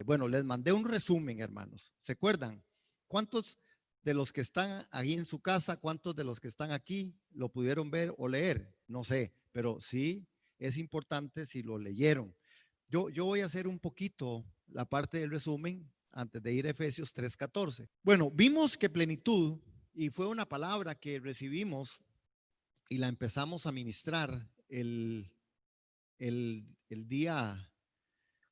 Bueno, les mandé un resumen, hermanos. ¿Se acuerdan? ¿Cuántos de los que están ahí en su casa, cuántos de los que están aquí lo pudieron ver o leer? No sé, pero sí es importante si lo leyeron. Yo voy a hacer un poquito la parte del resumen antes de ir a Efesios 3:14. Bueno, vimos que plenitud, y fue una palabra que recibimos y la empezamos a ministrar el día,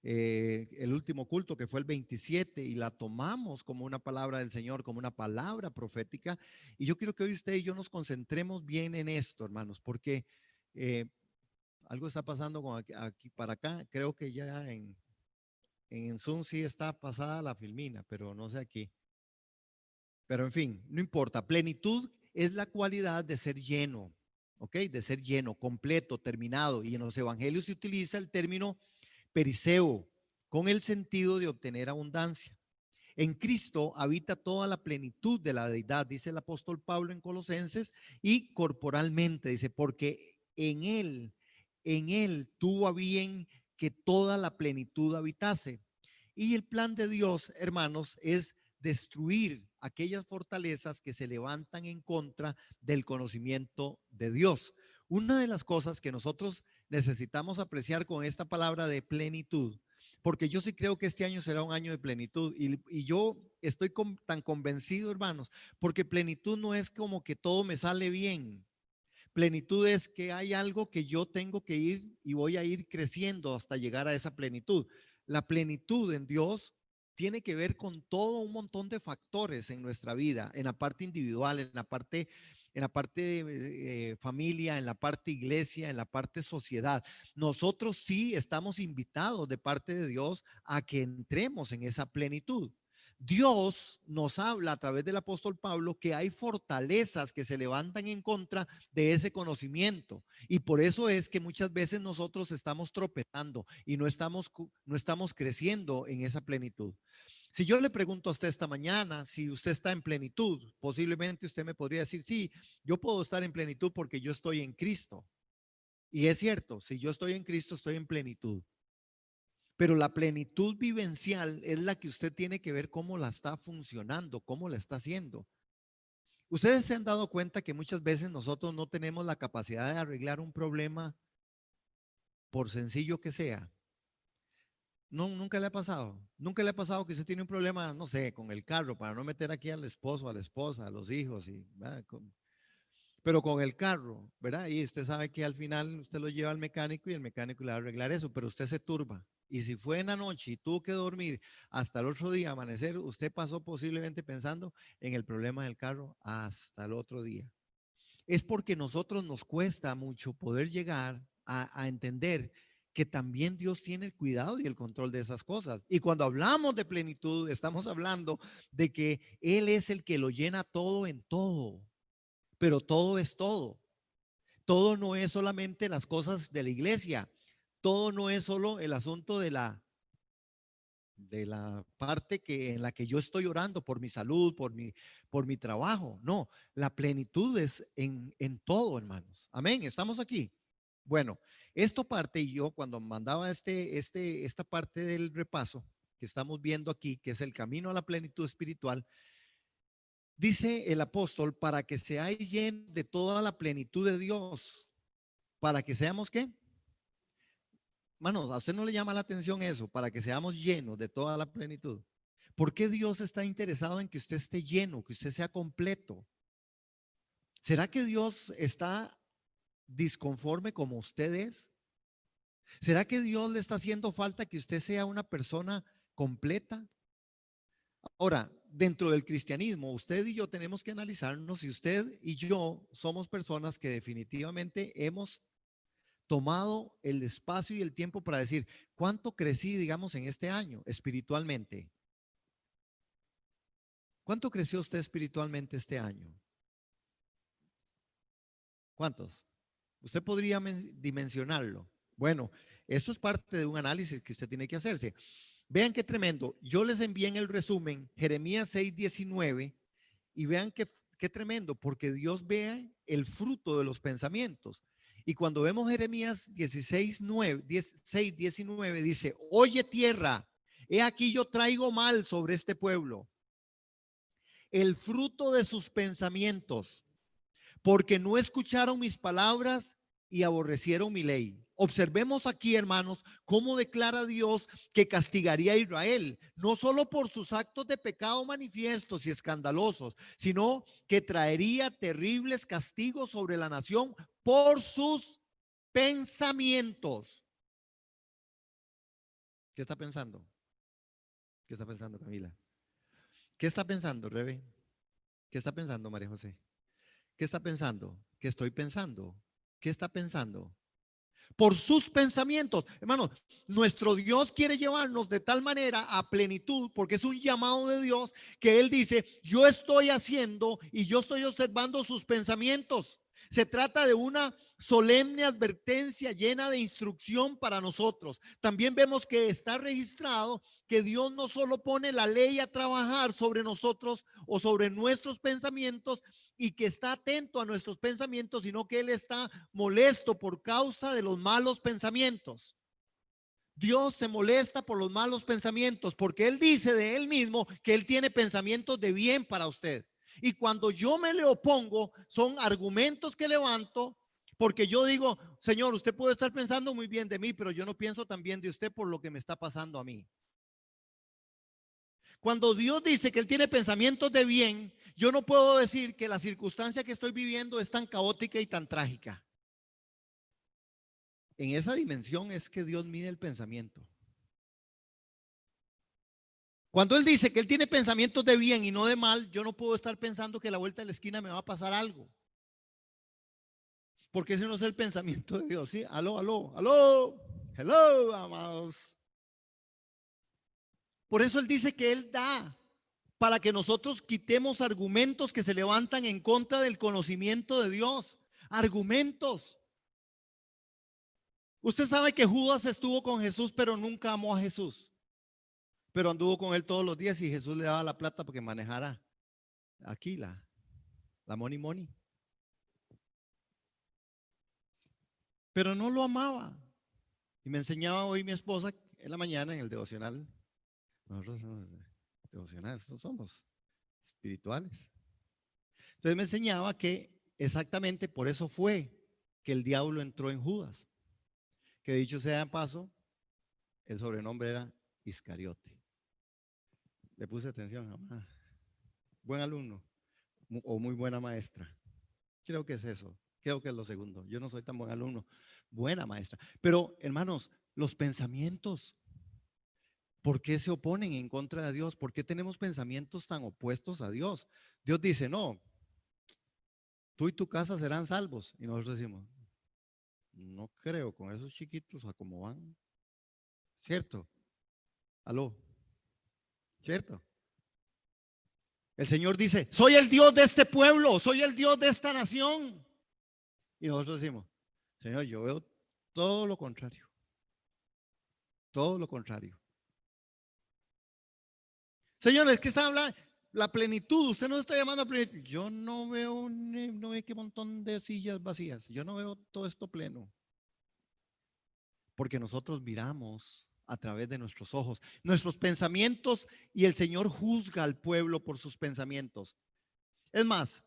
el último culto que fue el 27, y la tomamos como una palabra del Señor, como una palabra profética. Y yo quiero que hoy usted y yo nos concentremos bien en esto, hermanos, porque eh, algo está pasando con aquí para acá. Creo que ya en Zoom sí está pasada la filmina, pero no sé aquí. Pero en fin, no importa. Plenitud es la cualidad de ser lleno, ¿ok? De ser lleno, completo, terminado. Y en los evangelios se utiliza el término periseo, con el sentido de obtener abundancia. En Cristo habita toda la plenitud de la deidad, dice el apóstol Pablo en Colosenses, y corporalmente, dice, porque en él tuvo a bien que toda la plenitud habitase. Y el plan de Dios, hermanos, es destruir aquellas fortalezas que se levantan en contra del conocimiento de Dios. Una de las cosas que nosotros necesitamos apreciar con esta palabra de plenitud, porque yo sí creo que este año será un año de plenitud, y yo estoy tan convencido, hermanos, porque plenitud no es como que todo me sale bien. Plenitud es que hay algo que yo tengo que ir y voy a ir creciendo hasta llegar a esa plenitud. La plenitud en Dios tiene que ver con todo un montón de factores en nuestra vida, en la parte individual, en la parte de familia, en la parte iglesia, en la parte sociedad. Nosotros sí estamos invitados de parte de Dios a que entremos en esa plenitud. Dios nos habla a través del apóstol Pablo que hay fortalezas que se levantan en contra de ese conocimiento, y por eso es que muchas veces nosotros estamos tropezando y no estamos creciendo en esa plenitud. Si yo le pregunto a usted esta mañana si usted está en plenitud, posiblemente usted me podría decir: sí, yo puedo estar en plenitud porque yo estoy en Cristo. Y es cierto, si yo estoy en Cristo, estoy en plenitud. Pero la plenitud vivencial es la que usted tiene que ver cómo la está funcionando, cómo la está haciendo. Ustedes se han dado cuenta que muchas veces nosotros no tenemos la capacidad de arreglar un problema, por sencillo que sea. No, nunca le ha pasado. Nunca le ha pasado que usted tiene un problema, no sé, con el carro, para no meter aquí al esposo, a la esposa, a los hijos, pero con el carro, ¿verdad? Y usted sabe que al final usted lo lleva al mecánico y el mecánico le va a arreglar eso, pero usted se turba. Y si fue en la noche y tuvo que dormir hasta el otro día, amanecer, usted pasó posiblemente pensando en el problema del carro hasta el otro día. Es porque a nosotros nos cuesta mucho poder llegar a entender que también Dios tiene el cuidado y el control de esas cosas. Y cuando hablamos de plenitud, estamos hablando de que Él es el que lo llena todo en todo, pero todo es todo. Todo no es solamente las cosas de la iglesia, todo no es solo el asunto de la parte en la que yo estoy orando por mi salud, por mi trabajo. No, la plenitud es en todo, hermanos. Amén, estamos aquí. Bueno, esto parte, y yo cuando mandaba esta parte del repaso que estamos viendo aquí, que es el camino a la plenitud espiritual, dice el apóstol: para que seáis llenos de toda la plenitud de Dios. ¿Para que seamos qué? Manos, ¿a usted no le llama la atención eso? Para que seamos llenos de toda la plenitud. ¿Por qué Dios está interesado en que usted esté lleno, que usted sea completo? ¿Será que Dios está disconforme como usted es? ¿Será que Dios le está haciendo falta que usted sea una persona completa? Ahora, dentro del cristianismo, usted y yo tenemos que analizarnos si usted y yo somos personas que definitivamente hemos tomado el espacio y el tiempo para decir: ¿cuánto crecí, digamos, en este año espiritualmente? ¿Cuánto creció usted espiritualmente este año? ¿Cuántos? Usted podría dimensionarlo. Bueno, esto es parte de un análisis que usted tiene que hacerse. Vean qué tremendo. Yo les envié en el resumen Jeremías 6:19, y vean qué tremendo, porque Dios ve el fruto de los pensamientos. Y cuando vemos Jeremías 16:19 dice: oye tierra, He aquí yo traigo mal sobre este pueblo, el fruto de sus pensamientos, porque no escucharon mis palabras y aborrecieron mi ley. Observemos aquí, hermanos, cómo declara Dios que castigaría a Israel, no solo por sus actos de pecado manifiestos y escandalosos, sino que traería terribles castigos sobre la nación por sus pensamientos. ¿Qué está pensando? ¿Qué está pensando, Camila? ¿Qué está pensando, Rebe? ¿Qué está pensando, María José? ¿Qué está pensando? ¿Qué estoy pensando? ¿Qué está pensando? Por sus pensamientos. Hermano, nuestro Dios quiere llevarnos de tal manera a plenitud, porque es un llamado de Dios, que Él dice, yo estoy haciendo y yo estoy observando sus pensamientos. Se trata de una solemne advertencia llena de instrucción para nosotros. También vemos que está registrado que Dios no solo pone la ley a trabajar sobre nosotros o sobre nuestros pensamientos y que está atento a nuestros pensamientos, sino que Él está molesto por causa de los malos pensamientos. Dios se molesta por los malos pensamientos porque Él dice de Él mismo que Él tiene pensamientos de bien para usted. Y cuando yo me le opongo, son argumentos que levanto porque yo digo, Señor, usted puede estar pensando muy bien de mí, pero yo no pienso tan bien de usted por lo que me está pasando a mí. Cuando Dios dice que Él tiene pensamientos de bien, yo no puedo decir que la circunstancia que estoy viviendo es tan caótica y tan trágica. En esa dimensión es que Dios mide el pensamiento. Cuando Él dice que Él tiene pensamientos de bien y no de mal, yo no puedo estar pensando que a la vuelta de la esquina me va a pasar algo. Porque ese no es el pensamiento de Dios. ¿Sí? Aló, aló, aló. Hello, amados. Por eso Él dice que Él da para que nosotros quitemos argumentos que se levantan en contra del conocimiento de Dios. Argumentos. Usted sabe que Judas estuvo con Jesús, pero nunca amó a Jesús. Pero anduvo con él todos los días y Jesús le daba la plata porque manejara aquí la money money. Pero no lo amaba. Y me enseñaba hoy mi esposa en la mañana en el devocional. Nosotros somos devocionales, no somos espirituales. Entonces me enseñaba que exactamente por eso fue que el diablo entró en Judas. Que dicho sea de paso, el sobrenombre era Iscariote. Le puse atención, mamá. Buen alumno o muy buena maestra. Creo que es eso. Creo que es lo segundo. Yo no soy tan buen alumno. Buena maestra. Pero, hermanos, los pensamientos, ¿por qué se oponen en contra de Dios? ¿Por qué tenemos pensamientos tan opuestos a Dios? Dios dice, no, tú y tu casa serán salvos. Y nosotros decimos, no creo con esos chiquitos a cómo van. ¿Cierto? Aló. ¿Cierto? El Señor dice, soy el Dios de este pueblo, soy el Dios de esta nación. Y nosotros decimos, Señor, yo veo todo lo contrario. Todo lo contrario. Señores, ¿qué está hablando? La plenitud, usted no está llamando a plenitud. Yo no veo, no veo qué montón de sillas vacías. Yo no veo todo esto pleno. Porque nosotros miramos a través de nuestros ojos, nuestros pensamientos, y el Señor juzga al pueblo por sus pensamientos. Es más,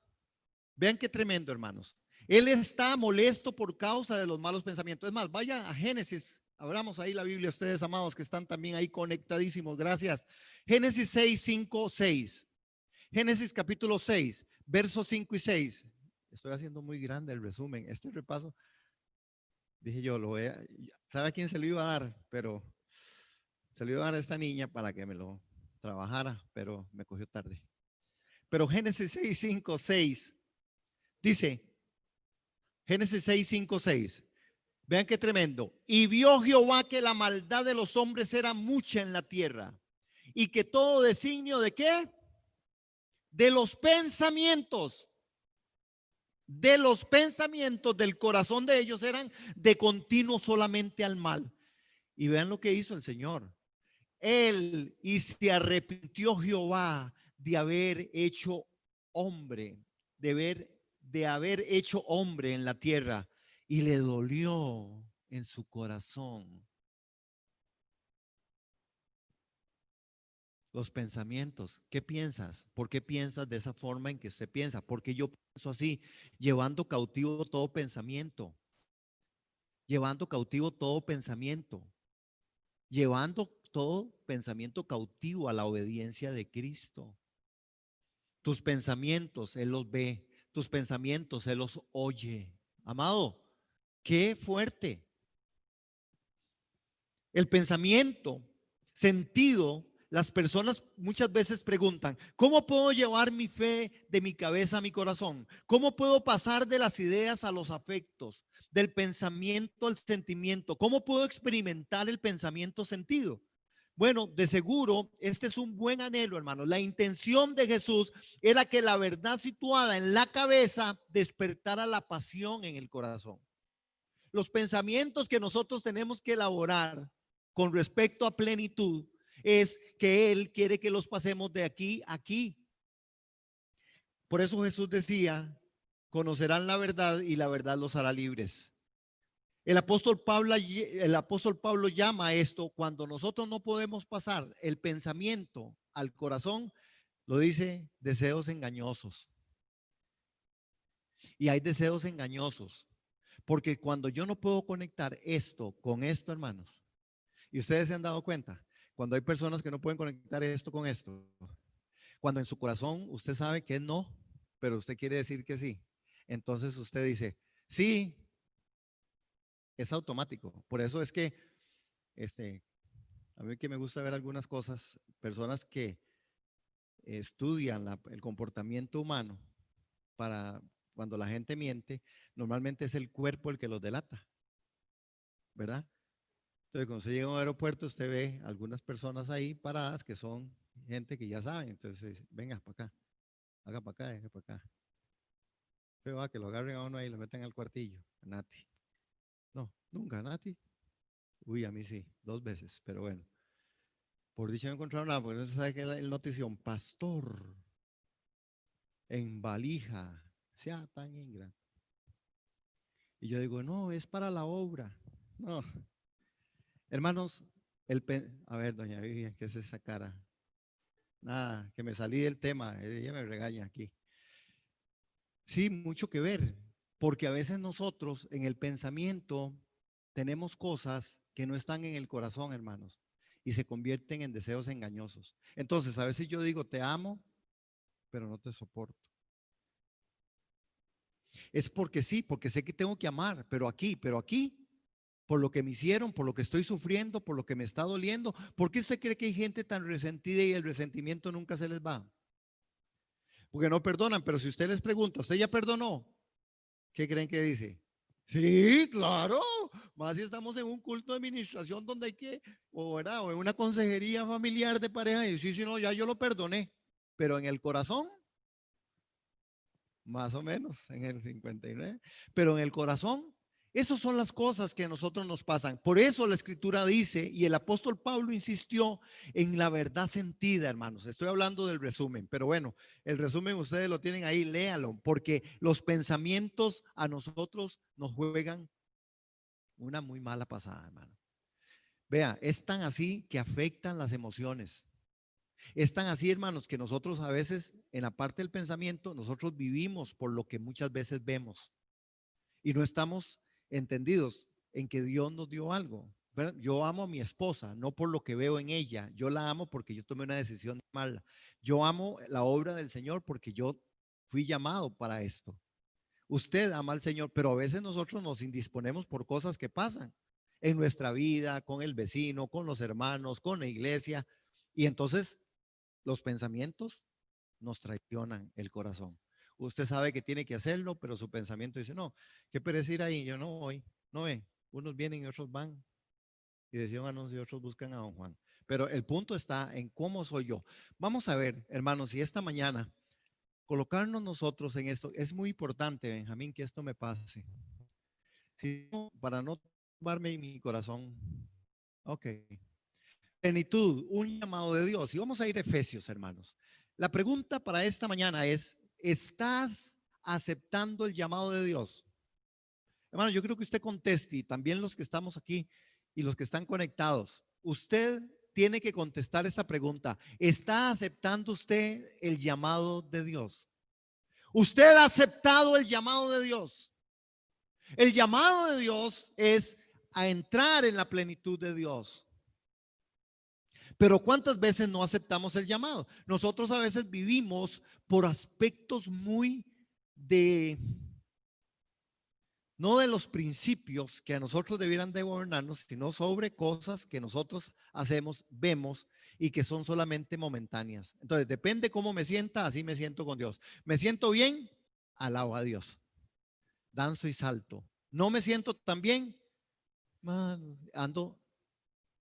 vean qué tremendo, hermanos. Él está molesto por causa de los malos pensamientos. Es más, vaya a Génesis. Abramos ahí la Biblia, ustedes amados que están también ahí conectadísimos. Gracias. Génesis 6, 5, 6. Génesis capítulo 6, versos 5 y 6. Estoy haciendo muy grande el resumen. Este repaso, dije yo, lo voy a, ¿sabe a quién se lo iba a dar? Pero se lo iba a dar a esta niña para que me lo trabajara, pero me cogió tarde. Pero Génesis 6, 5, 6 dice, Génesis 6, 5, 6. Vean qué tremendo. Y vio Jehová que la maldad de los hombres era mucha en la tierra y que todo designio de qué? De los pensamientos del corazón de ellos eran de continuo solamente al mal. Y vean lo que hizo el Señor. Él y se arrepintió Jehová de haber hecho hombre, de haber hecho hombre en la tierra, y le dolió en su corazón. Los pensamientos. ¿Qué piensas? ¿Por qué piensas de esa forma en que usted piensa? Porque yo pienso así, llevando cautivo todo pensamiento, llevando cautivo todo pensamiento, llevando todo pensamiento cautivo a la obediencia de Cristo. Tus pensamientos, Él los ve. Tus pensamientos, Él los oye. Amado, qué fuerte. El pensamiento, sentido, las personas muchas veces preguntan, ¿cómo puedo llevar mi fe de mi cabeza a mi corazón? ¿Cómo puedo pasar de las ideas a los afectos, del pensamiento al sentimiento? ¿Cómo puedo experimentar el pensamiento sentido? Bueno, de seguro, este es un buen anhelo, hermano. La intención de Jesús era que la verdad situada en la cabeza despertara la pasión en el corazón. Los pensamientos que nosotros tenemos que elaborar con respecto a plenitud es que Él quiere que los pasemos de aquí a aquí. Por eso Jesús decía, conocerán la verdad y la verdad los hará libres. El apóstol Pablo llama a esto cuando nosotros no podemos pasar el pensamiento al corazón, lo dice deseos engañosos. Y hay deseos engañosos, porque cuando yo no puedo conectar esto con esto, hermanos, y ustedes se han dado cuenta, cuando hay personas que no pueden conectar esto con esto, cuando en su corazón usted sabe que es no, pero usted quiere decir que sí, entonces usted dice, sí, es automático. Por eso es que este, a mí que me gusta ver algunas cosas, personas que estudian el comportamiento humano para cuando la gente miente, normalmente es el cuerpo el que los delata, ¿verdad? Entonces, cuando usted llega a un aeropuerto, usted ve algunas personas ahí paradas que son gente que ya saben. Entonces, venga para acá, haga para acá, haga para acá. Pero va, que lo agarren a uno ahí y lo meten al cuartillo. Nati. No, nunca, Nati. Uy, a mí sí, 2 veces, pero bueno. Por dicho no encontraron nada, porque no se sabe que el notición, pastor, en valija, sea tan ingrato. Y yo digo, no, es para la obra. No, hermanos, a ver, doña Vivian, ¿qué es esa cara? Nada, que me salí del tema, ella me regaña aquí. Sí, mucho que ver, porque a veces nosotros en el pensamiento tenemos cosas que no están en el corazón, hermanos, y se convierten en deseos engañosos. Entonces, a veces yo digo, te amo, pero no te soporto. Es porque sí, porque sé que tengo que amar, pero aquí, por lo que me hicieron, por lo que estoy sufriendo, por lo que me está doliendo. ¿Por qué usted cree que hay gente tan resentida y el resentimiento nunca se les va? Porque no perdonan, pero si usted les pregunta, ¿usted ya perdonó? ¿Qué creen que dice? Sí, claro. Más si estamos en un culto de administración donde hay que, ¿verdad? O en una consejería familiar de pareja y sí, sí, no, ya yo lo perdoné. Pero en el corazón, más o menos, en el 59. Pero en el corazón, esas son las cosas que a nosotros nos pasan. Por eso la escritura dice, y el apóstol Pablo insistió en la verdad sentida, hermanos. Estoy hablando del resumen, pero bueno, el resumen ustedes lo tienen ahí, léalo, porque los pensamientos a nosotros nos juegan una muy mala pasada, hermano. Vea, es tan así que afectan las emociones. Es tan así, hermanos, que nosotros a veces en la parte del pensamiento, nosotros vivimos por lo que muchas veces vemos y no estamos entendidos en que Dios nos dio algo. ¿Verdad? Yo amo a mi esposa, no por lo que veo en ella. Yo la amo porque yo tomé una decisión mala. Yo amo la obra del Señor porque yo fui llamado para esto. Usted ama al Señor, pero a veces nosotros nos indisponemos por cosas que pasan en nuestra vida, con el vecino, con los hermanos, con la iglesia. Y entonces los pensamientos nos traicionan el corazón. Usted sabe que tiene que hacerlo, pero su pensamiento dice, no, qué pereza ir ahí, yo no voy. No ve, unos vienen y otros van. Y decían anuncios y otros buscan a don Juan. Pero el punto está en cómo soy yo. Vamos a ver, hermanos, si esta mañana colocarnos nosotros en esto, es muy importante, Benjamín, que esto me pase. Si no, para no tomarme en mi corazón. Ok. Plenitud, un llamado de Dios. Y vamos a ir a Efesios, hermanos. La pregunta para esta mañana es, ¿estás aceptando el llamado de Dios? Hermano, yo creo que usted conteste y también los que estamos aquí y los que están conectados. ¿Usted tiene que contestar esta pregunta. ¿Está aceptando usted el llamado de Dios? ¿Usted ha aceptado el llamado de Dios? El llamado de Dios es a entrar en la plenitud de Dios. Pero ¿cuántas veces no aceptamos el llamado? Nosotros a veces vivimos por aspectos muy no de los principios que a nosotros debieran de gobernarnos, sino sobre cosas que nosotros hacemos, vemos y que son solamente momentáneas. Entonces, depende cómo me sienta, así me siento con Dios. ¿Me siento bien? Alabo a Dios. Danzo y salto. ¿No me siento tan bien? Ando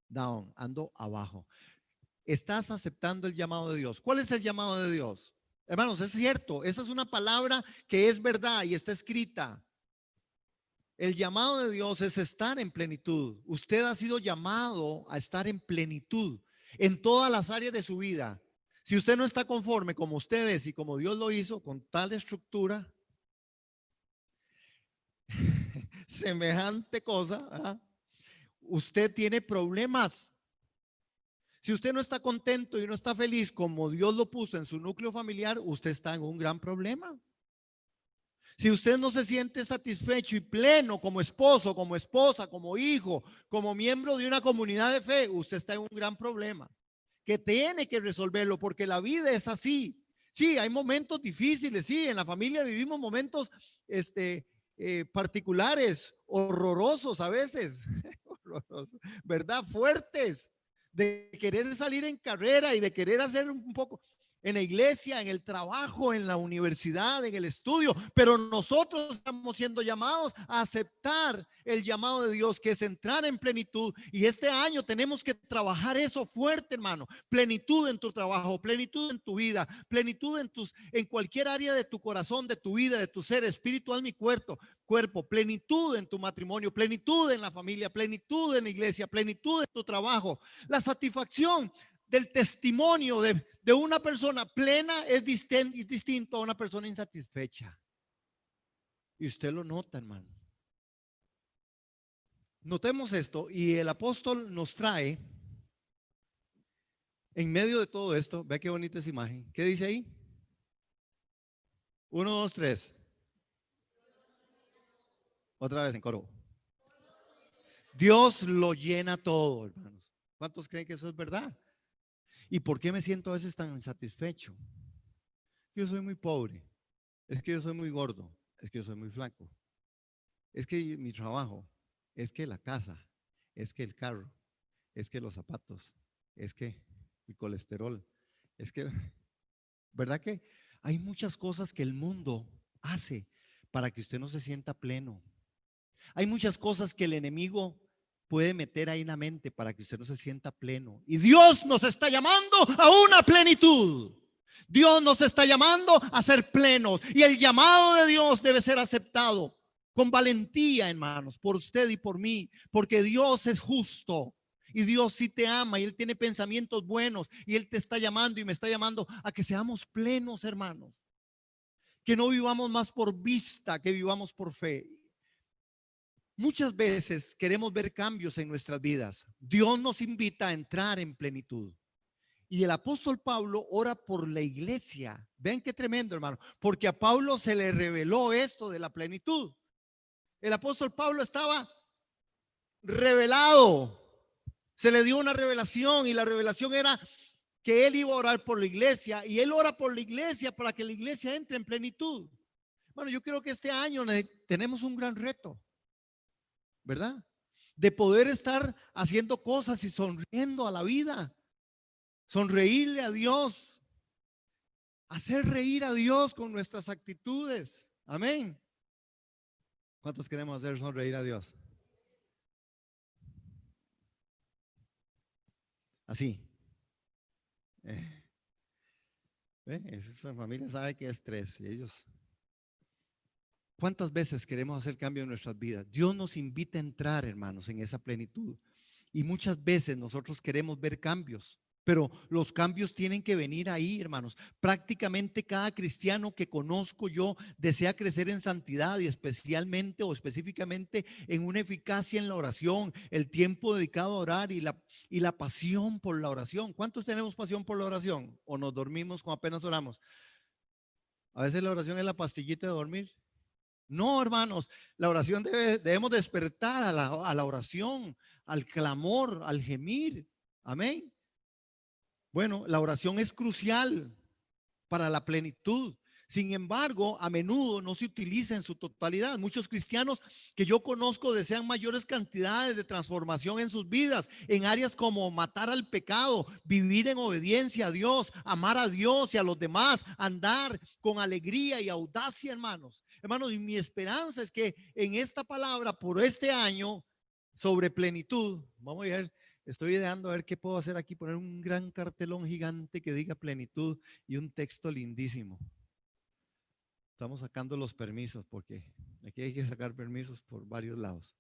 down, ando abajo. ¿Estás aceptando el llamado de Dios? ¿Cuál es el llamado de Dios? Hermanos, es cierto, esa es una palabra que es verdad y está escrita. El llamado de Dios es estar en plenitud. Usted ha sido llamado a estar en plenitud en todas las áreas de su vida. Si usted no está conforme como usted es y como Dios lo hizo, con tal estructura, semejante cosa, ¿verdad? Usted tiene problemas. Si usted no está contento y no está feliz como Dios lo puso en su núcleo familiar, usted está en un gran problema. Si usted no se siente satisfecho y pleno como esposo, como esposa, como hijo, como miembro de una comunidad de fe, usted está en un gran problema que tiene que resolverlo porque la vida es así. Sí, hay momentos difíciles, sí, en la familia vivimos momentos particulares, horrorosos a veces, horrorosos, ¿verdad? Fuertes, de querer salir en carrera y de querer hacer un poco en la iglesia, en el trabajo, en la universidad, en el estudio, pero nosotros estamos siendo llamados a aceptar el llamado de Dios, que es entrar en plenitud. Y este año tenemos que trabajar eso fuerte, hermano. Plenitud en tu trabajo, plenitud en tu vida, plenitud en cualquier área de tu corazón, de tu vida, de tu ser espiritual, mi cuerpo, plenitud en tu matrimonio, plenitud en la familia, plenitud en la iglesia, plenitud en tu trabajo. La satisfacción del testimonio de una persona plena es distinto a una persona insatisfecha. Y usted lo nota, hermano. Notemos esto, y el apóstol nos trae, en medio de todo esto, vea qué bonita esa imagen. ¿Qué dice ahí? 1, 2, 3. Otra vez en coro. Dios lo llena todo, hermanos. ¿Cuántos creen que eso es verdad? ¿Y por qué me siento a veces tan insatisfecho? Yo soy muy pobre, es que yo soy muy gordo, es que yo soy muy flaco, es que mi trabajo, es que la casa, es que el carro, es que los zapatos, es que el colesterol, es que, ¿verdad que hay muchas cosas que el mundo hace para que usted no se sienta pleno? Hay muchas cosas que el enemigo puede meter ahí en la mente para que usted no se sienta pleno. Y Dios nos está llamando a una plenitud. Dios nos está llamando a ser plenos. Y el llamado de Dios debe ser aceptado con valentía, hermanos, por usted y por mí, porque Dios es justo. Y Dios sí te ama y Él tiene pensamientos buenos y Él te está llamando y me está llamando a que seamos plenos, hermanos. Que no vivamos más por vista, que vivamos por fe. Muchas veces queremos ver cambios en nuestras vidas. Dios nos invita a entrar en plenitud. Y el apóstol Pablo ora por la iglesia. Vean qué tremendo, hermano. Porque a Pablo se le reveló esto de la plenitud. El apóstol Pablo estaba revelado. Se le dio una revelación y la revelación era que él iba a orar por la iglesia. Y él ora por la iglesia para que la iglesia entre en plenitud. Bueno, yo creo que este año tenemos un gran reto, ¿verdad? De poder estar haciendo cosas y sonriendo a la vida, sonreírle a Dios, hacer reír a Dios con nuestras actitudes. Amén. ¿Cuántos queremos hacer sonreír a Dios? Así. Esa familia sabe que es estrés y ellos. ¿Cuántas veces queremos hacer cambio en nuestras vidas? Dios nos invita a entrar, hermanos, en esa plenitud. Y muchas veces nosotros queremos ver cambios, Pero los cambios tienen que venir ahí, hermanos. Prácticamente cada cristiano que conozco yo desea crecer en santidad y especialmente o específicamente en una eficacia en la oración, el tiempo dedicado a orar y la pasión por la oración. ¿Cuántos tenemos pasión por la oración? ¿O nos dormimos cuando apenas oramos? A veces la oración es la pastillita de dormir. No, hermanos, la oración debemos despertar a la oración, al clamor, al gemir. Amén. Bueno, la oración es crucial para la plenitud. Sin embargo, a menudo no se utiliza en su totalidad. Muchos cristianos que yo conozco desean mayores cantidades de transformación en sus vidas, en áreas como matar al pecado, vivir en obediencia a Dios, amar a Dios y a los demás, andar con alegría y audacia, hermanos. Hermanos, y mi esperanza es que en esta palabra por este año sobre plenitud, vamos a ver. Estoy ideando a ver qué puedo hacer aquí, poner un gran cartelón gigante que diga plenitud y un texto lindísimo. Estamos sacando los permisos porque aquí hay que sacar permisos por varios lados.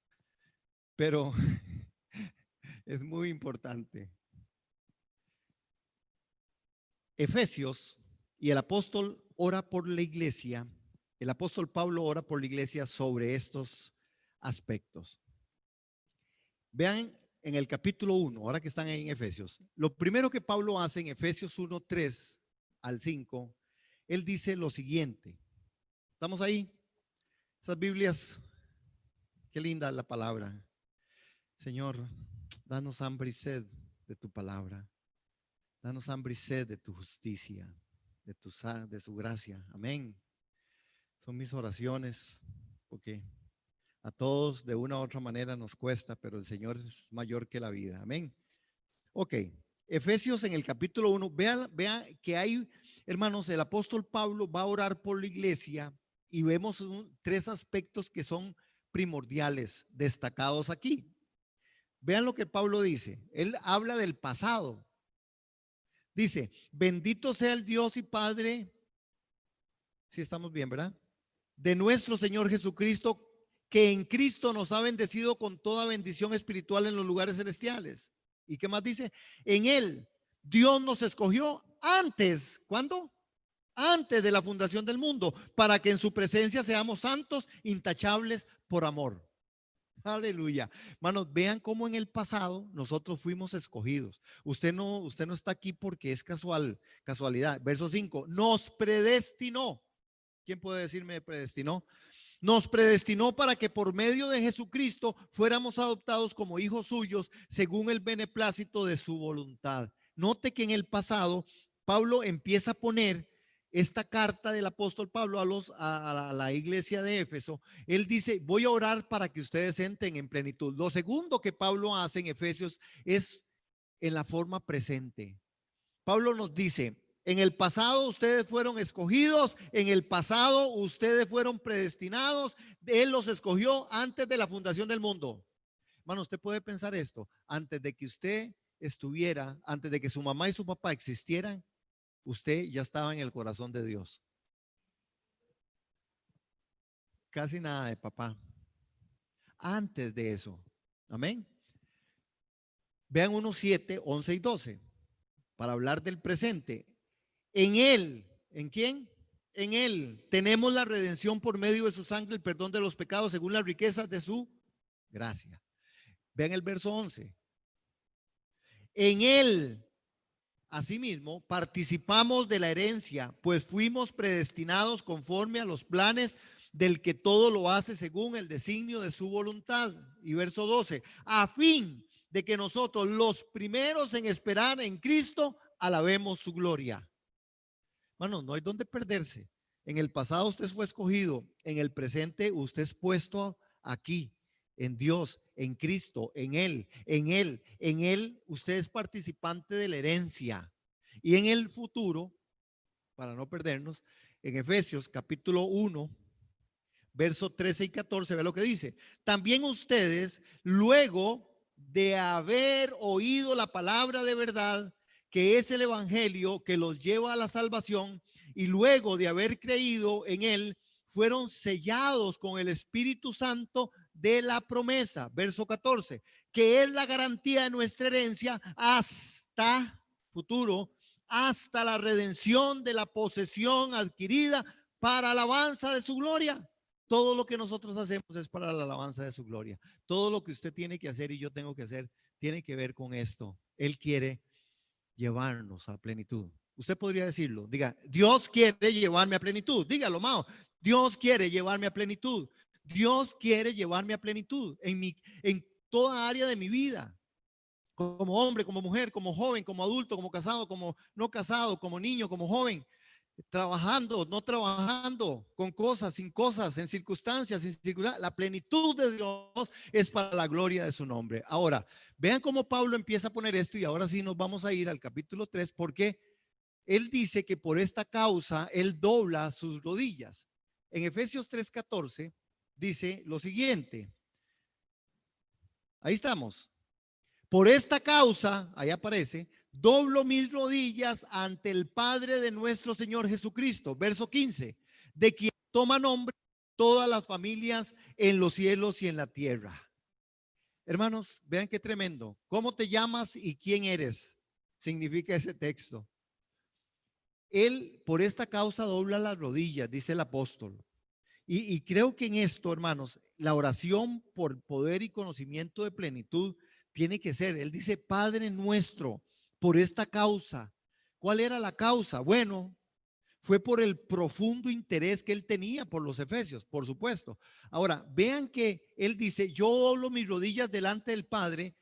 Pero es muy importante. Efesios, y el apóstol ora por la iglesia, el apóstol Pablo ora por la iglesia sobre estos aspectos. Vean en el capítulo 1, ahora que están en Efesios, lo primero que Pablo hace en Efesios 1, 3 al 5, él dice lo siguiente. ¿Estamos ahí? Esas Biblias, qué linda la palabra. Señor, danos hambre y sed de tu palabra. Danos hambre y sed de tu justicia, de su gracia. Amén. Son mis oraciones, porque a todos de una u otra manera nos cuesta, pero el Señor es mayor que la vida. Amén. Ok, Efesios en el capítulo 1, vean que hay, hermanos, el apóstol Pablo va a orar por la iglesia y vemos tres aspectos que son primordiales, destacados aquí. Vean lo que Pablo dice. Él habla del pasado. Dice, bendito sea el Dios y Padre, si estamos bien, ¿verdad? De nuestro Señor Jesucristo, que en Cristo nos ha bendecido con toda bendición espiritual en los lugares celestiales. ¿Y qué más dice? En Él, Dios nos escogió antes. ¿Cuándo? Antes de la fundación del mundo, para que en su presencia seamos santos, intachables por amor. Aleluya. Hermanos, vean cómo en el pasado nosotros fuimos escogidos. Usted no está aquí porque es casualidad. Verso 5, nos predestinó. ¿Quién puede decirme predestinó? Nos predestinó para que por medio de Jesucristo fuéramos adoptados como hijos suyos según el beneplácito de su voluntad. Note que en el pasado Pablo empieza a poner esta carta del apóstol Pablo a la iglesia de Éfeso. Él dice, voy a orar para que ustedes entren en plenitud. Lo segundo que Pablo hace en Efesios es en la forma presente. Pablo nos dice, en el pasado ustedes fueron escogidos, en el pasado ustedes fueron predestinados, Él los escogió antes de la fundación del mundo. Hermano, usted puede pensar esto, antes de que usted estuviera, antes de que su mamá y su papá existieran, usted ya estaba en el corazón de Dios. Casi nada de papá. Antes de eso. Amén. Vean 1:7, 11 y 12. Para hablar del presente. En Él, ¿en quién? En Él tenemos la redención por medio de su sangre, el perdón de los pecados según las riquezas de su gracia. Vean el verso 11. En Él, asimismo, participamos de la herencia, pues fuimos predestinados conforme a los planes del que todo lo hace según el designio de su voluntad. Y verso 12, a fin de que nosotros, los primeros en esperar en Cristo, alabemos su gloria. Bueno, no hay donde perderse. En el pasado usted fue escogido, en el presente usted es puesto aquí, en Dios, en Cristo, en Él usted es participante de la herencia. Y en el futuro, para no perdernos, en Efesios capítulo 1, verso 13 y 14, ve lo que dice. También ustedes, luego de haber oído la palabra de verdad, que es el evangelio que los lleva a la salvación, y luego de haber creído en él, fueron sellados con el Espíritu Santo de la promesa, verso 14, que es la garantía de nuestra herencia hasta, futuro, hasta la redención de la posesión adquirida para alabanza de su gloria. Todo lo que nosotros hacemos es para la alabanza de su gloria. Todo lo que usted tiene que hacer y yo tengo que hacer tiene que ver con esto. Él quiere llevarnos a plenitud. Usted podría decirlo. Diga, Dios quiere llevarme a plenitud. Dígalo, Mao. Dios quiere llevarme a plenitud. Dios quiere llevarme a plenitud en toda área de mi vida. Como hombre, como mujer, como joven, como adulto, como casado, como no casado, como niño, como joven. Trabajando, no trabajando, con cosas, sin cosas, en circunstancias, sin circunstancias. La plenitud de Dios es para la gloria de su nombre. Ahora, vean cómo Pablo empieza a poner esto y ahora sí nos vamos a ir al capítulo 3 porque él dice que por esta causa él dobla sus rodillas. En Efesios 3:14 dice lo siguiente. Ahí estamos. Por esta causa, ahí aparece, doblo mis rodillas ante el Padre de nuestro Señor Jesucristo. Verso 15, de quien toma nombre todas las familias en los cielos y en la tierra. Hermanos, vean qué tremendo. ¿Cómo te llamas y quién eres? Significa ese texto. Él por esta causa dobla las rodillas, dice el apóstol. Y creo que en esto, hermanos, la oración por poder y conocimiento de plenitud tiene que ser. Él dice, Padre nuestro, por esta causa. ¿Cuál era la causa? Bueno, fue por el profundo interés que él tenía por los efesios, por supuesto. Ahora, vean que él dice, yo doblo mis rodillas delante del Padre,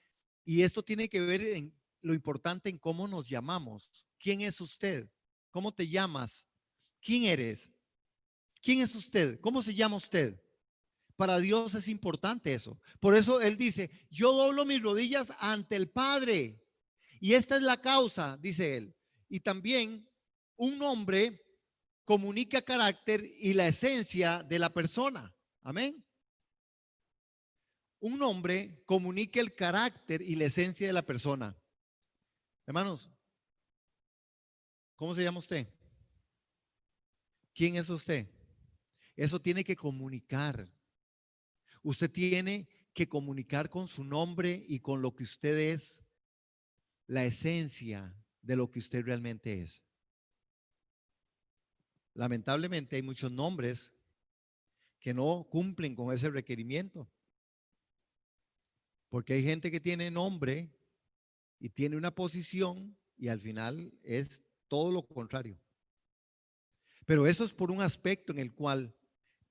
y esto tiene que ver en lo importante en cómo nos llamamos. ¿Quién es usted? ¿Cómo te llamas? ¿Quién eres? ¿Quién es usted? ¿Cómo se llama usted? Para Dios es importante eso. Por eso Él dice, yo doblo mis rodillas ante el Padre. Y esta es la causa, dice Él. Y también un nombre comunica carácter y la esencia de la persona. Amén. Un nombre comunica el carácter y la esencia de la persona. Hermanos, ¿cómo se llama usted? ¿Quién es usted? Eso tiene que comunicar. Usted tiene que comunicar con su nombre y con lo que usted es, la esencia de lo que usted realmente es. Lamentablemente hay muchos nombres que no cumplen con ese requerimiento. Porque hay gente que tiene nombre y tiene una posición y al final es todo lo contrario. Pero eso es por un aspecto en el cual,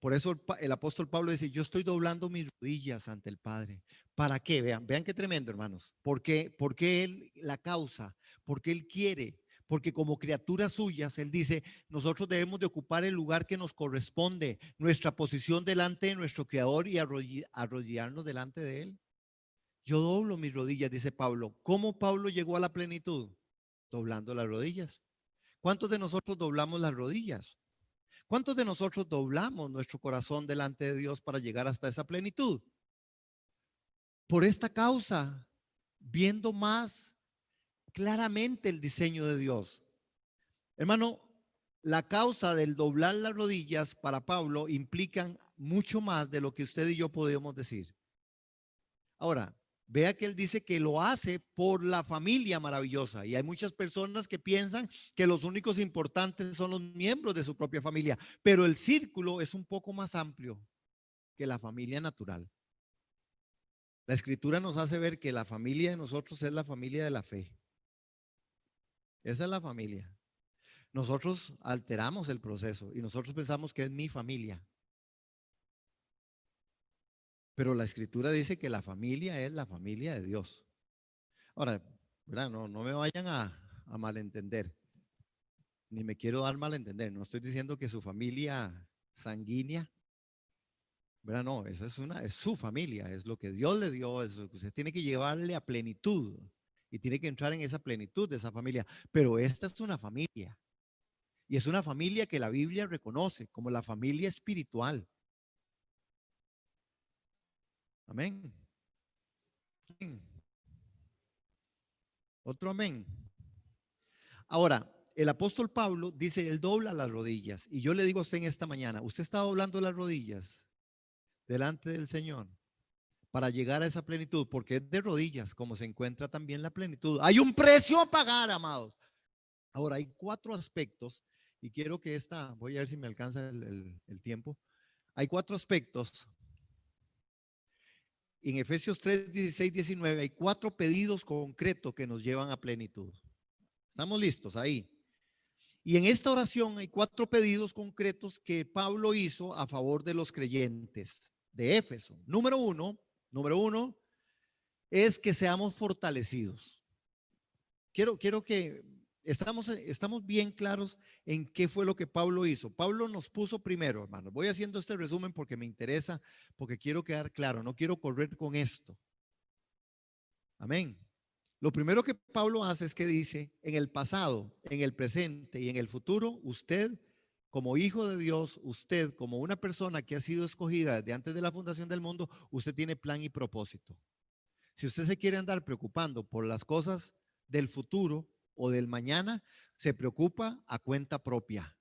por eso el apóstol Pablo dice, yo estoy doblando mis rodillas ante el Padre. ¿Para qué? Vean qué tremendo, hermanos. ¿Por qué Él, la causa? Porque Él quiere. Porque como criaturas suyas, Él dice, nosotros debemos de ocupar el lugar que nos corresponde, nuestra posición delante de nuestro Creador y arrodillarnos delante de Él. Yo doblo mis rodillas, dice Pablo. ¿Cómo Pablo llegó a la plenitud? Doblando las rodillas. ¿Cuántos de nosotros doblamos las rodillas? ¿Cuántos de nosotros doblamos nuestro corazón delante de Dios para llegar hasta esa plenitud? Por esta causa, viendo más claramente el diseño de Dios. Hermano, la causa del doblar las rodillas para Pablo implican mucho más de lo que usted y yo podemos decir. Ahora, vea que él dice que lo hace por la familia maravillosa. Y hay muchas personas que piensan que los únicos importantes son los miembros de su propia familia. Pero el círculo es un poco más amplio que la familia natural. La escritura nos hace ver que la familia de nosotros es la familia de la fe. Esa es la familia. Nosotros alteramos el proceso y nosotros pensamos que es mi familia. Pero la escritura dice que la familia es la familia de Dios. Ahora, ¿verdad? No me vayan a malentender, ni me quiero dar malentender. No estoy diciendo que su familia sanguínea, ¿verdad? No, esa es su familia, es lo que Dios le dio, es lo que usted tiene que llevarle a plenitud y tiene que entrar en esa plenitud de esa familia. Pero esta es una familia y es una familia que la Biblia reconoce como la familia espiritual. Amén. Otro amén. Ahora, el apóstol Pablo dice, él dobla las rodillas. Y yo le digo a usted en esta mañana, ¿usted está doblando las rodillas delante del Señor? para llegar a esa plenitud, porque es de rodillas como se encuentra también la plenitud. Hay un precio a pagar, amados. Ahora, hay 4 aspectos y quiero que voy a ver si me alcanza el tiempo. Hay 4 aspectos. En Efesios 3, 16, 19 hay 4 pedidos concretos que nos llevan a plenitud. ¿Estamos listos ahí? Y en esta oración hay 4 pedidos concretos que Pablo hizo a favor de los creyentes de Éfeso. Número uno es que seamos fortalecidos. Quiero que estamos bien claros en qué fue lo que Pablo hizo. Pablo nos puso primero, hermanos. Voy haciendo este resumen porque me interesa, porque quiero quedar claro, no quiero correr con esto. Amén. Lo primero que Pablo hace es que dice, en el pasado, en el presente y en el futuro, usted como hijo de Dios, usted como una persona que ha sido escogida desde antes de la fundación del mundo, usted tiene plan y propósito. Si usted se quiere andar preocupando por las cosas del futuro o del mañana, se preocupa a cuenta propia,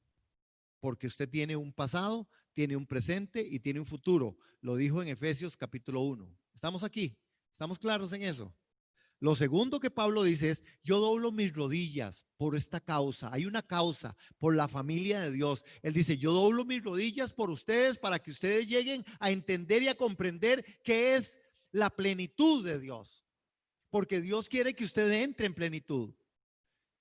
porque usted tiene un pasado, tiene un presente y tiene un futuro. Lo dijo en Efesios capítulo 1. ¿Estamos aquí? ¿Estamos claros en eso? Lo segundo que Pablo dice es, yo doblo mis rodillas por esta causa. Hay una causa por la familia de Dios. Él dice, yo doblo mis rodillas por ustedes para que ustedes lleguen a entender y a comprender qué es la plenitud de Dios. Porque Dios quiere que usted entre en plenitud.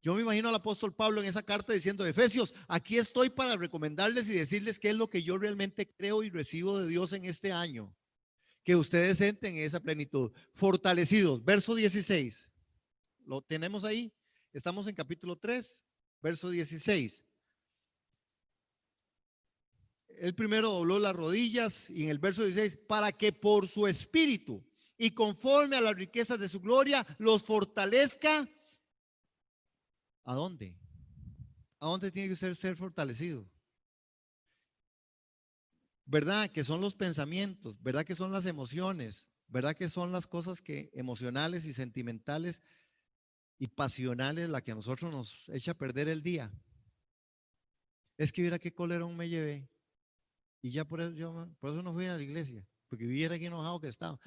Yo me imagino al apóstol Pablo en esa carta diciendo, Efesios, aquí estoy para recomendarles y decirles qué es lo que yo realmente creo y recibo de Dios en este año. Que ustedes entren en esa plenitud. Fortalecidos. Verso 16. ¿Lo tenemos ahí? Estamos en capítulo 3, verso 16. Él primero dobló las rodillas y en el verso 16, para que por su espíritu y conforme a las riquezas de su gloria, los fortalezca. ¿A dónde? ¿A dónde tiene que ser fortalecido? ¿Verdad? Que son los pensamientos, ¿verdad? Que son las emociones, ¿verdad? Que son las cosas que emocionales y sentimentales y pasionales la que a nosotros nos echa a perder el día. Es que viera qué colerón me llevé y ya por eso no fui a la iglesia, porque viera qué enojado que estaba.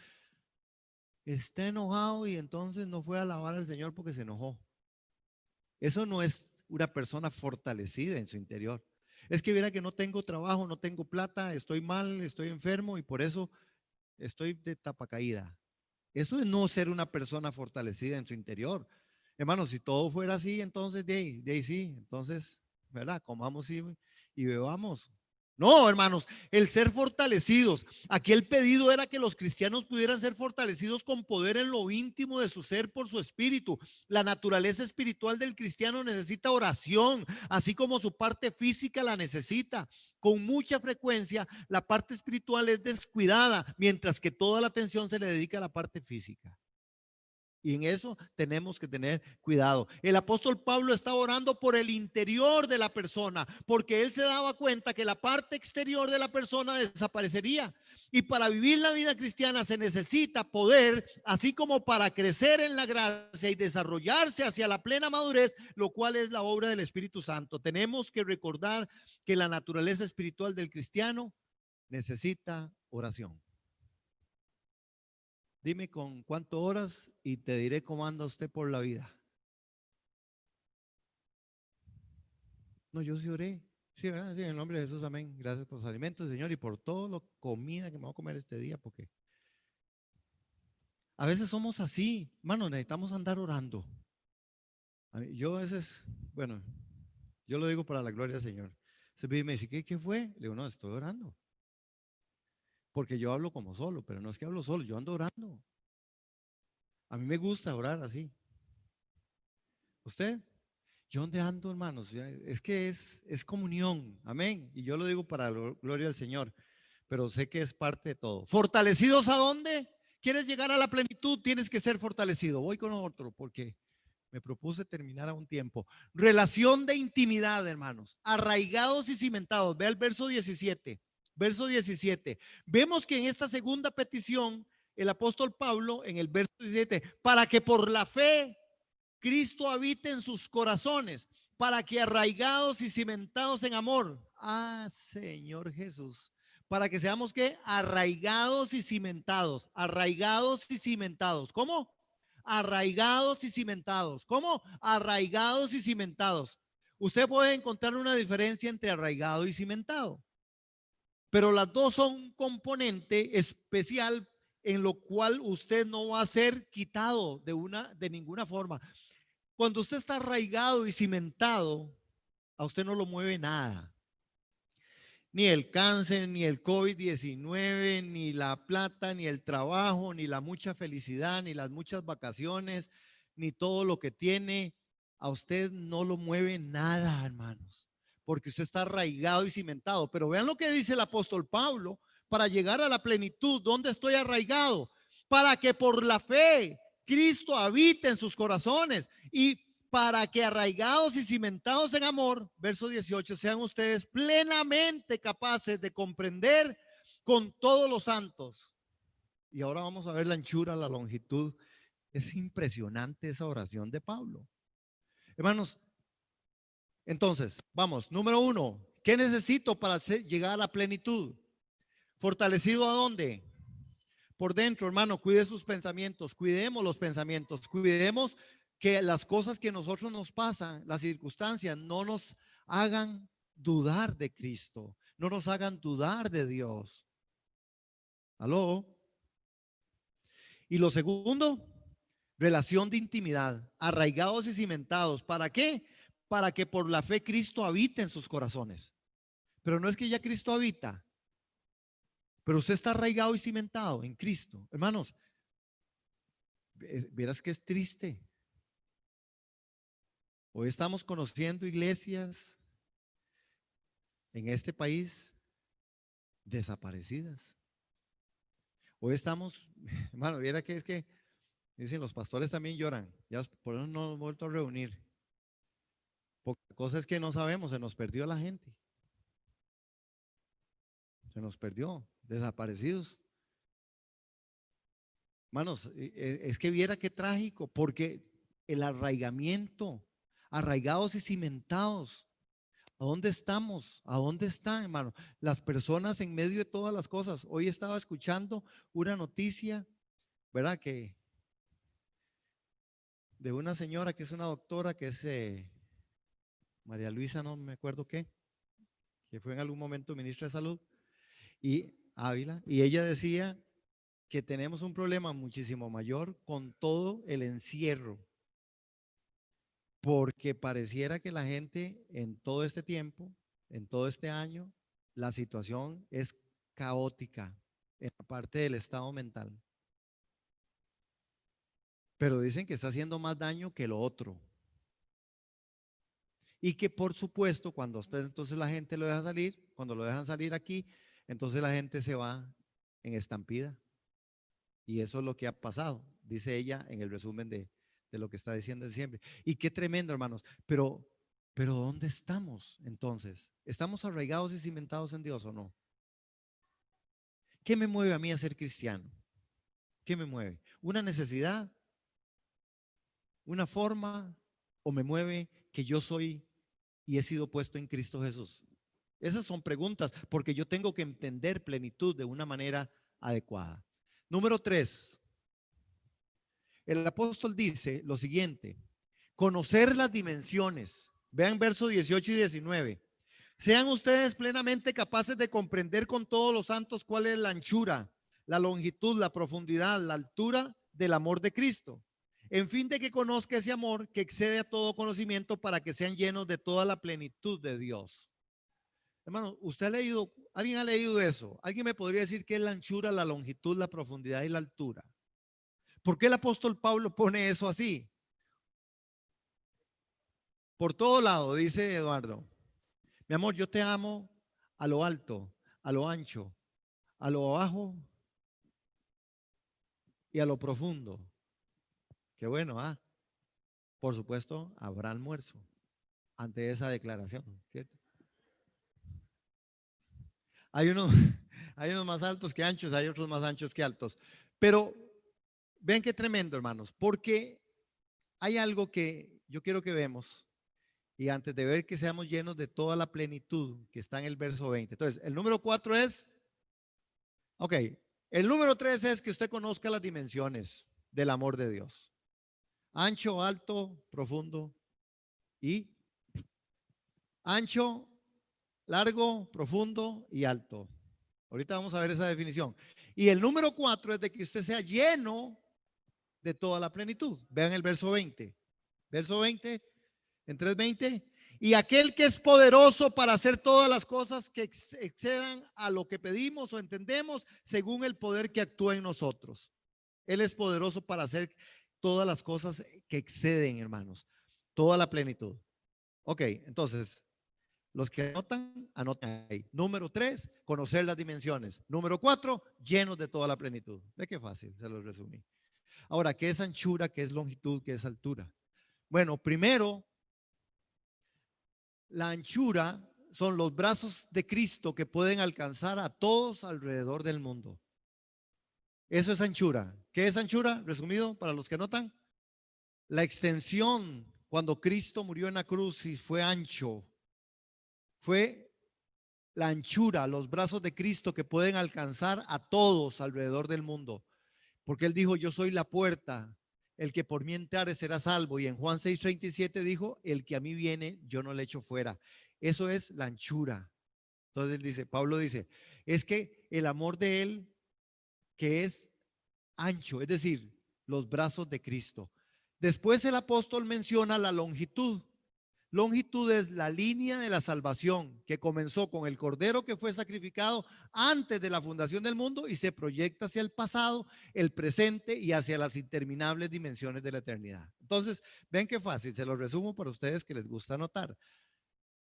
Está enojado y entonces no fue a alabar al Señor porque se enojó. Eso no es una persona fortalecida en su interior. Es que viera que no tengo trabajo, no tengo plata, estoy mal, estoy enfermo y por eso estoy de tapa caída. Eso es no ser una persona fortalecida en su interior. Hermano, si todo fuera así, entonces de ahí sí, entonces, ¿verdad? Comamos y bebamos. No, hermanos, el ser fortalecidos. Aquí el pedido era que los cristianos pudieran ser fortalecidos con poder en lo íntimo de su ser por su espíritu. La naturaleza espiritual del cristiano necesita oración, así como su parte física la necesita. Con mucha frecuencia, la parte espiritual es descuidada, mientras que toda la atención se le dedica a la parte física. Y en eso tenemos que tener cuidado. El apóstol Pablo estaba orando por el interior de la persona, porque él se daba cuenta que la parte exterior de la persona desaparecería. Y para vivir la vida cristiana se necesita poder, así como para crecer en la gracia y desarrollarse hacia la plena madurez, lo cual es la obra del Espíritu Santo. Tenemos que recordar que la naturaleza espiritual del cristiano necesita oración. Dime con cuánto horas y te diré cómo anda usted por la vida. No, yo sí oré. Sí, ¿verdad? Sí, en el nombre de Jesús, amén. Gracias por los alimentos, Señor, y por toda la comida que me voy a comer este día, porque a veces somos así, hermano, necesitamos andar orando. Yo a veces, bueno, yo lo digo para la gloria del Señor. Se me dice, ¿qué fue? Le digo, no, estoy orando. Porque yo hablo como solo, pero no es que hablo solo, yo ando orando. A mí me gusta orar así. ¿Usted? ¿Yo dónde ando, hermanos? Es que es comunión, amén. Y yo lo digo para la gloria del Señor, pero sé que es parte de todo. ¿Fortalecidos a dónde? ¿Quieres llegar a la plenitud? Tienes que ser fortalecido. Voy con otro porque me propuse terminar a un tiempo. Relación de intimidad, hermanos. Arraigados y cimentados. Ve el verso 17. Verso 17. Vemos que en esta segunda petición, el apóstol Pablo, en el verso 17, para que por la fe Cristo habite en sus corazones, para que arraigados y cimentados en amor. Ah, Señor Jesús. Para que seamos ¿qué? Arraigados y cimentados. Arraigados y cimentados. ¿Cómo? Arraigados y cimentados. ¿Cómo? Arraigados y cimentados. Usted puede encontrar una diferencia entre arraigado y cimentado, pero las dos son un componente especial en lo cual usted no va a ser quitado de ninguna forma. Cuando usted está arraigado y cimentado, a usted no lo mueve nada. Ni el cáncer, ni el COVID-19, ni la plata, ni el trabajo, ni la mucha felicidad, ni las muchas vacaciones, ni todo lo que tiene. A usted no lo mueve nada, hermanos, porque usted está arraigado y cimentado. Pero vean lo que dice el apóstol Pablo, para llegar a la plenitud. ¿Dónde estoy arraigado? Para que por la fe Cristo habite en sus corazones y para que arraigados y cimentados en amor, verso 18, sean ustedes plenamente capaces de comprender con todos los santos. Y ahora vamos a ver la anchura, la longitud. Es impresionante esa oración de Pablo. Hermanos, entonces, vamos, número uno, ¿qué necesito para llegar a la plenitud? ¿Fortalecido a dónde? Por dentro, hermano, cuide sus pensamientos, cuidemos los pensamientos, cuidemos que las cosas que a nosotros nos pasan, las circunstancias, no nos hagan dudar de Cristo, no nos hagan dudar de Dios. ¿Aló? Y lo segundo, relación de intimidad, arraigados y cimentados. ¿Para qué? Para que por la fe Cristo habite en sus corazones. Pero no es que ya Cristo habita, pero usted está arraigado y cimentado en Cristo. Hermanos, verás que es triste. Hoy estamos conociendo iglesias en este país desaparecidas. Hoy estamos, hermano, viera que es que dicen los pastores también lloran, ya por eso no nos hemos vuelto a reunir. Porque la cosa es que no sabemos, se nos perdió la gente. Se nos perdió, desaparecidos. Hermanos, es que viera qué trágico, porque el arraigamiento, arraigados y cimentados. ¿A dónde estamos? ¿A dónde están, hermano? Las personas en medio de todas las cosas. Hoy estaba escuchando una noticia, ¿verdad? Que de una señora que es una doctora, que es María Luisa, no me acuerdo qué, que fue en algún momento ministra de Salud, y Ávila, y ella decía que tenemos un problema muchísimo mayor con todo el encierro, porque pareciera que la gente en todo este tiempo, en todo este año, la situación es caótica en la parte del estado mental. Pero dicen que está haciendo más daño que lo otro. Y que por supuesto, cuando usted entonces la gente lo deja salir, cuando lo dejan salir aquí, entonces la gente se va en estampida. Y eso es lo que ha pasado, dice ella en el resumen de lo que está diciendo siempre. Y qué tremendo, hermanos. Pero ¿dónde estamos entonces? ¿Estamos arraigados y cimentados en Dios o no? ¿Qué me mueve a mí a ser cristiano? ¿Qué me mueve? ¿Una necesidad? ¿Una forma? ¿O me mueve que yo soy y he sido puesto en Cristo Jesús? Esas son preguntas porque yo tengo que entender plenitud de una manera adecuada. Número 3. El apóstol dice lo siguiente: conocer las dimensiones. Vean versos 18 y 19. Sean ustedes plenamente capaces de comprender con todos los santos cuál es la anchura, la longitud, la profundidad, la altura del amor de Cristo, en fin de que conozca ese amor que excede a todo conocimiento, para que sean llenos de toda la plenitud de Dios. Hermano, ¿usted ha leído, alguien ha leído eso? ¿Alguien me podría decir qué es la anchura, la longitud, la profundidad y la altura? ¿Por qué el apóstol Pablo pone eso así? Por todo lado, dice Eduardo. Mi amor, yo te amo a lo alto, a lo ancho, a lo bajo y a lo profundo. Qué bueno, ¿ah? Por supuesto, habrá almuerzo ante esa declaración, ¿cierto? Hay unos, hay unos más altos que anchos, hay otros más anchos que altos. Pero ven qué tremendo, hermanos, porque hay algo que yo quiero que vemos. Y antes de ver que seamos llenos de toda la plenitud que está en el verso 20. Entonces, el número 4 es Ok, el número 3 es que usted conozca las dimensiones del amor de Dios. Ancho, alto, profundo y ancho, largo, profundo y alto. Ahorita vamos a ver esa definición. Y el número 4 es de que usted sea lleno de toda la plenitud. Vean el verso 20. Verso 20, en 3:20. Y aquel que es poderoso para hacer todas las cosas que excedan a lo que pedimos o entendemos según el poder que actúa en nosotros. Él es poderoso para hacer todas las cosas que exceden, hermanos. Toda la plenitud. Ok, entonces, los que anotan, anotan ahí. Número 3, conocer las dimensiones. Número 4, llenos de toda la plenitud. Ve qué fácil, se los resumí. Ahora, ¿qué es anchura? ¿Qué es longitud? ¿Qué es altura? Bueno, primero, la anchura son los brazos de Cristo que pueden alcanzar a todos alrededor del mundo. Eso es anchura. ¿Qué es anchura? Resumido, para los que notan, la extensión cuando Cristo murió en la cruz y fue ancho, fue la anchura, los brazos de Cristo que pueden alcanzar a todos alrededor del mundo. Porque Él dijo, yo soy la puerta, el que por mí entrare será salvo. Y en Juan 6:37 dijo, el que a mí viene, yo no le echo fuera. Eso es la anchura. Entonces él dice, Pablo dice, es que el amor de Él, que es ancho, es decir, los brazos de Cristo. Después el apóstol menciona la longitud. Longitud es la línea de la salvación que comenzó con el cordero que fue sacrificado antes de la fundación del mundo y se proyecta hacia el pasado, el presente y hacia las interminables dimensiones de la eternidad. Entonces, ven qué fácil, se lo resumo para ustedes que les gusta anotar.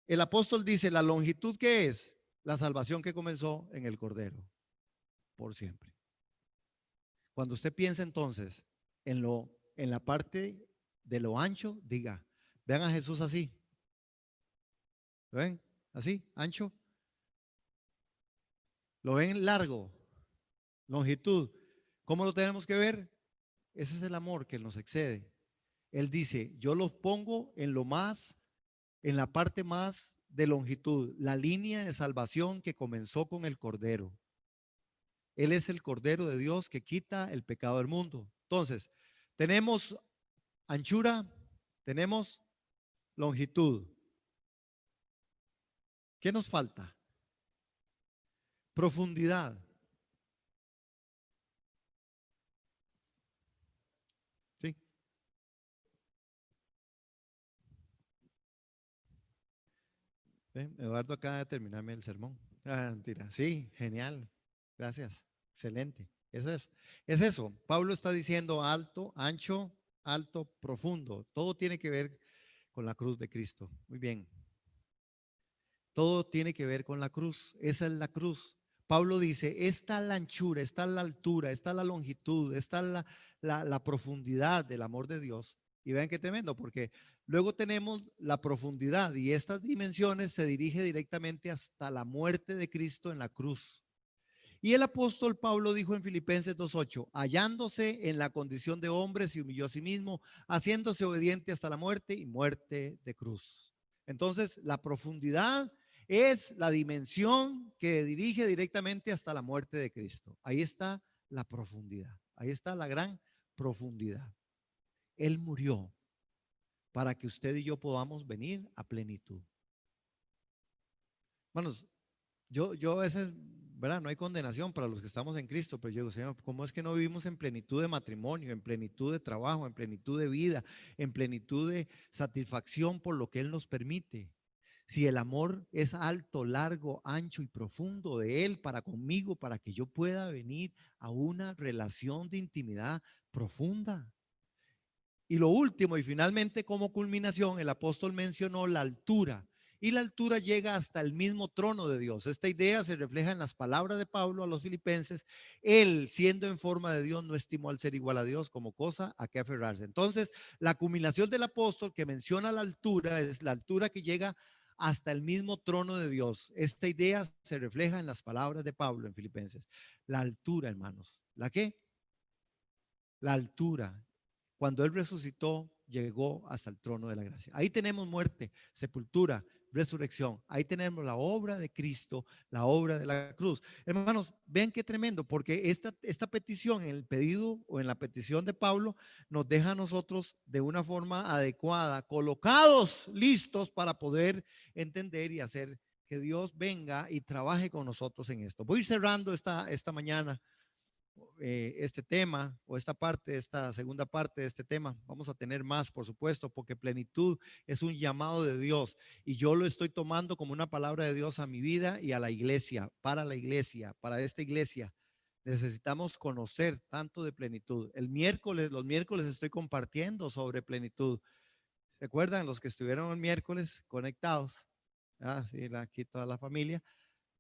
El apóstol dice, la longitud que es la salvación que comenzó en el cordero por siempre. Cuando usted piensa entonces en la parte de lo ancho, diga, vean a Jesús así. ¿Lo ven? Así, ancho. ¿Lo ven largo? Longitud. ¿Cómo lo tenemos que ver? Ese es el amor que nos excede. Él dice, yo los pongo en lo más, en la parte más de longitud, la línea de salvación que comenzó con el Cordero. Él es el Cordero de Dios que quita el pecado del mundo. Entonces, tenemos anchura, tenemos longitud. ¿Qué nos falta? Profundidad. ¿Sí? ¿Ven? Eduardo acaba de terminarme el sermón. Ah, mentira. Sí, genial. Gracias. Excelente. Es eso. Pablo está diciendo alto, ancho, alto, profundo. Todo tiene que ver con la cruz de Cristo. Muy bien. Todo tiene que ver con la cruz. Esa es la cruz. Pablo dice, está la anchura, está la altura, está la longitud, está la profundidad del amor de Dios. Y vean qué tremendo, porque luego tenemos la profundidad y estas dimensiones se dirige directamente hasta la muerte de Cristo en la cruz. Y el apóstol Pablo dijo en Filipenses 2:8, hallándose en la condición de hombre, se humilló a sí mismo, haciéndose obediente hasta la muerte y muerte de cruz. Entonces, la profundidad es la dimensión que dirige directamente hasta la muerte de Cristo. Ahí está la profundidad. Ahí está la gran profundidad. Él murió para que usted y yo podamos venir a plenitud. Manos, yo a veces, ¿verdad? No hay condenación para los que estamos en Cristo, pero yo digo, Señor, ¿cómo es que no vivimos en plenitud de matrimonio, en plenitud de trabajo, en plenitud de vida, en plenitud de satisfacción por lo que Él nos permite? Si el amor es alto, largo, ancho y profundo de Él para conmigo, para que yo pueda venir a una relación de intimidad profunda. Y lo último y finalmente como culminación, el apóstol mencionó la altura. Y la altura llega hasta el mismo trono de Dios. Esta idea se refleja en las palabras de Pablo a los filipenses. Él, siendo en forma de Dios, no estimó al ser igual a Dios como cosa a que aferrarse. Entonces, la culminación del apóstol que menciona la altura es la altura que llega hasta el mismo trono de Dios. Esta idea se refleja en las palabras de Pablo en Filipenses. La altura, hermanos. ¿La qué? La altura. Cuando Él resucitó, llegó hasta el trono de la gracia. Ahí tenemos muerte, sepultura, resurrección. Ahí tenemos la obra de Cristo, la obra de la cruz. Hermanos, ven qué tremendo, porque esta petición, en el pedido o en la petición de Pablo, nos deja a nosotros de una forma adecuada, colocados, listos para poder entender y hacer que Dios venga y trabaje con nosotros en esto. Voy cerrando esta mañana este tema o esta parte, esta segunda parte de este tema. Vamos a tener más, por supuesto, porque plenitud es un llamado de Dios y yo lo estoy tomando como una palabra de Dios a mi vida y a la iglesia, para esta iglesia. Necesitamos conocer tanto de plenitud. Los miércoles estoy compartiendo sobre plenitud. ¿Recuerdan los que estuvieron el miércoles conectados? Ah, sí, aquí toda la familia.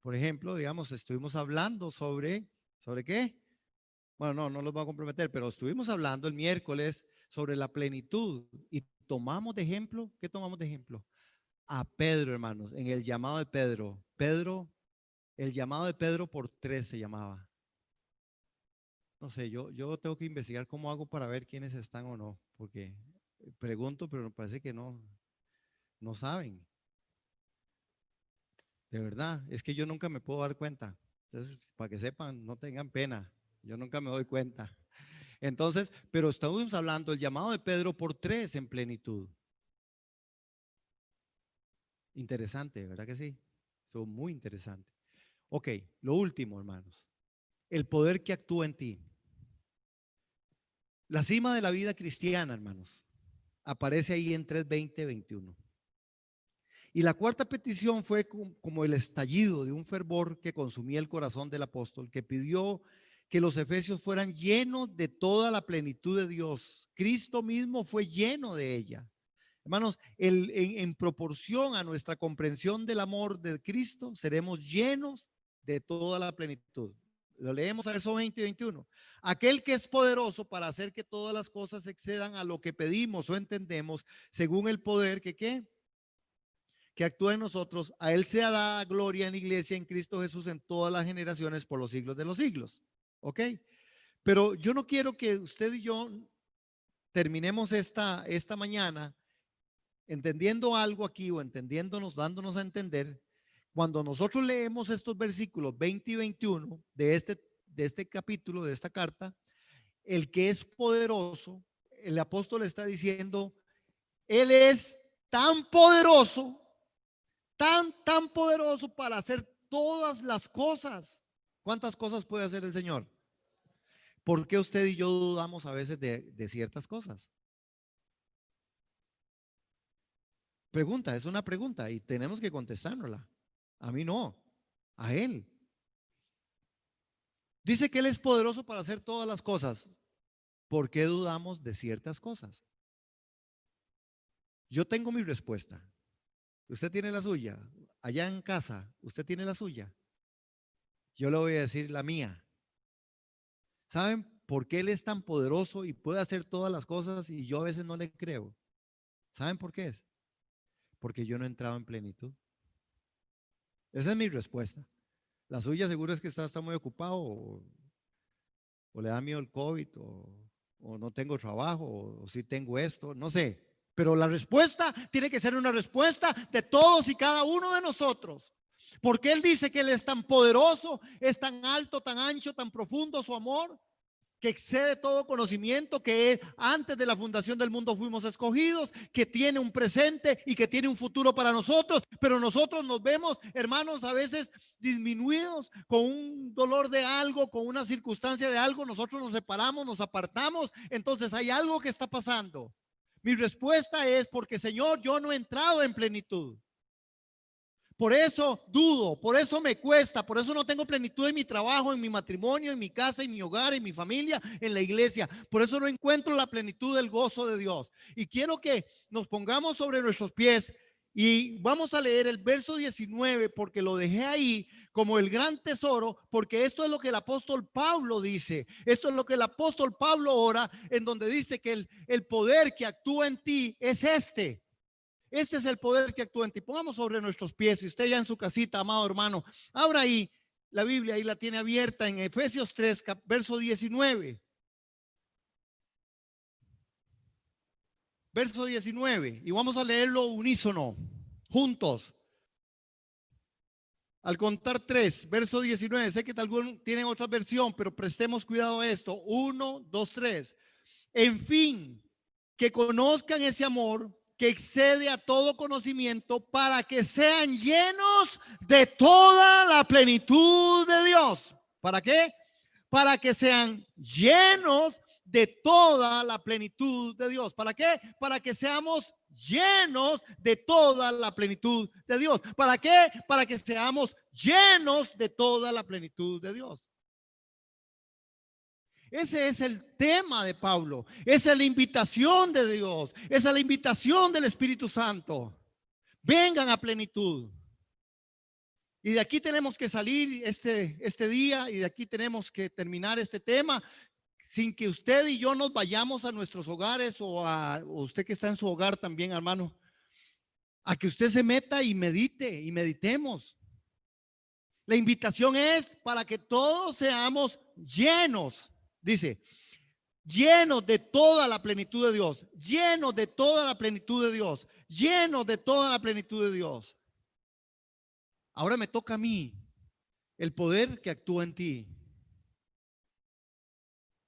Por ejemplo, digamos, estuvimos hablando ¿sobre qué? Bueno, no los voy a comprometer, pero estuvimos hablando el miércoles sobre la plenitud y tomamos de ejemplo, ¿qué tomamos de ejemplo? A Pedro, hermanos, en el llamado de Pedro. El llamado de Pedro por 3 se llamaba. No sé, yo tengo que investigar cómo hago para ver quiénes están o no, porque pregunto, pero me parece que no saben. De verdad, es que yo nunca me puedo dar cuenta. Entonces, para que sepan, no tengan pena. Yo nunca me doy cuenta. Entonces, pero estamos hablando del llamado de Pedro por 3 en plenitud. Interesante, ¿verdad que sí? Eso muy interesante. Ok, lo último, hermanos. El poder que actúa en ti. La cima de la vida cristiana, hermanos, aparece ahí en 3:20-21. Y la cuarta petición fue como el estallido de un fervor que consumía el corazón del apóstol, que pidió que los efesios fueran llenos de toda la plenitud de Dios. Cristo mismo fue lleno de ella. Hermanos, en proporción a nuestra comprensión del amor de Cristo, seremos llenos de toda la plenitud. Lo leemos a verso 20 y 21. Aquel que es poderoso para hacer que todas las cosas excedan a lo que pedimos o entendemos, según el poder que actúa en nosotros, a él sea dada gloria en la iglesia en Cristo Jesús en todas las generaciones por los siglos de los siglos. ¿Ok? Pero yo no quiero que usted y yo terminemos esta mañana entendiendo algo aquí o entendiéndonos, dándonos a entender. Cuando nosotros leemos estos versículos 20 y 21 de este capítulo, de esta carta, el que es poderoso, el apóstol está diciendo, él es tan poderoso, tan poderoso para hacer todas las cosas. ¿Cuántas cosas puede hacer el Señor? ¿Por qué usted y yo dudamos a veces de ciertas cosas? Pregunta, es una pregunta y tenemos que contestárnosla. A mí no, a Él. Dice que Él es poderoso para hacer todas las cosas. ¿Por qué dudamos de ciertas cosas? Yo tengo mi respuesta. Usted tiene la suya. Allá en casa, usted tiene la suya. Yo le voy a decir la mía. ¿Saben por qué Él es tan poderoso y puede hacer todas las cosas y yo a veces no le creo? ¿Saben por qué es? Porque yo no he entrado en plenitud. Esa es mi respuesta. La suya seguro es que está muy ocupado o le da miedo el COVID o no tengo trabajo o sí tengo esto, no sé. Pero la respuesta tiene que ser una respuesta de todos y cada uno de nosotros. Porque Él dice que Él es tan poderoso, es tan alto, tan ancho, tan profundo su amor, que excede todo conocimiento, que antes de la fundación del mundo fuimos escogidos, que tiene un presente y que tiene un futuro para nosotros, pero nosotros nos vemos, hermanos, a veces disminuidos con un dolor de algo, con una circunstancia de algo, nosotros nos separamos, nos apartamos, entonces hay algo que está pasando. Mi respuesta es porque, Señor, yo no he entrado en plenitud. Por eso dudo, por eso me cuesta, por eso no tengo plenitud en mi trabajo, en mi matrimonio, en mi casa, en mi hogar, en mi familia, en la iglesia. Por eso no encuentro la plenitud del gozo de Dios. Y quiero que nos pongamos sobre nuestros pies y vamos a leer el verso 19 porque lo dejé ahí como el gran tesoro, porque esto es lo que el apóstol Pablo dice. Esto es lo que el apóstol Pablo ora, en donde dice que el poder que actúa en ti es este. Este es el poder que actúa en ti. Pongamos sobre nuestros pies. Y usted ya en su casita, amado hermano, abra ahí la Biblia, ahí la tiene abierta en Efesios 3, verso 19. Verso 19. Y vamos a leerlo unísono, juntos. Al contar 3, verso 19, sé que algunos tienen otra versión, pero prestemos cuidado a esto. 1, 2, 3. En fin, que conozcan ese amor que excede a todo conocimiento para que sean llenos de toda la plenitud de Dios. ¿Para qué? Para que sean llenos de toda la plenitud de Dios. ¿Para qué? Para que seamos llenos de toda la plenitud de Dios. ¿Para qué? Para que seamos llenos de toda la plenitud de Dios. Ese es el tema de Pablo. Esa es la invitación de Dios. Esa es la invitación del Espíritu Santo. Vengan a plenitud. Y de aquí tenemos que salir este día, y de aquí tenemos que terminar este tema sin que usted y yo nos vayamos a nuestros hogares, o usted que está en su hogar también, hermano, a que usted se meta y medite y meditemos. La invitación es para que todos seamos llenos, dice, llenos de toda la plenitud de Dios, llenos de toda la plenitud de Dios, llenos de toda la plenitud de Dios. Ahora me toca a mí el poder que actúa en ti.